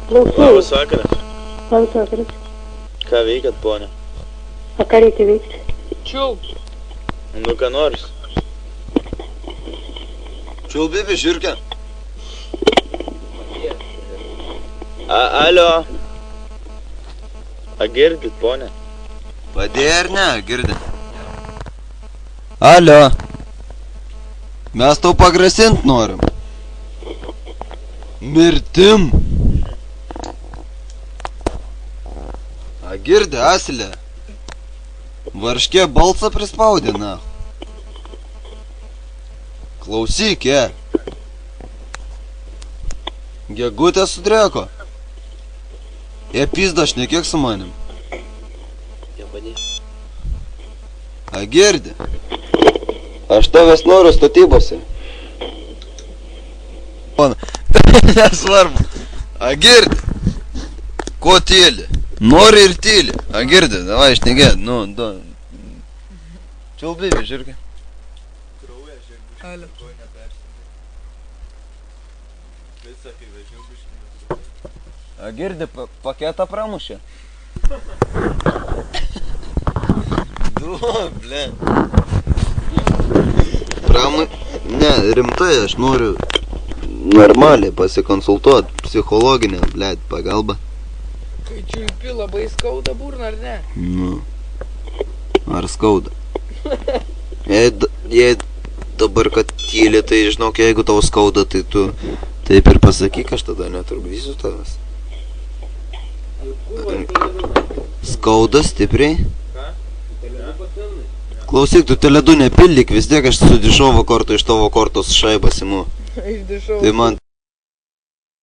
Labas vakaras. Labas vakaras. Ką veikiat, ponė? O ką reikia veikti? Čiulp. Nu, ką noris? Čiulbibi, žiūrkė. Alio. A girdit, ponė? Padėjai ar ne, girdi? Alio. Mes tau pagrasint norim. Mirtim. A girdi, asilė. Varškė balsą prispaudė, na. Klausyk, Gegutė sudreko. Pizda, šnekėk su manim. A girdi? Aš tavęs noriu statybose. Nesvarbu. A girdi? Ko tyli? Nori ir tyli. A girdi? Davai šnekėt. Nu, du. Čiulbibi, žiūrkė. Alio. A girdi, paketą pramušė. Du, ble. Ne, rimtai, aš noriu normaliai pasikonsultuot, psichologinę, blėt, pagalbą. Kai čiulpi, labai skauda burną, ar ne? Nu, ar skauda? Jei dabar, kad tyli, tai žinok, jeigu tau skauda, tai tu taip ir pasakyk, aš tada netrukdysiu tavęs. Skauda stipriai? Klausyk, tu teledu nepildyk, vis tiek aš sudišau vakorto iš tavo kortos šaibas imu. Išdišau. Tai man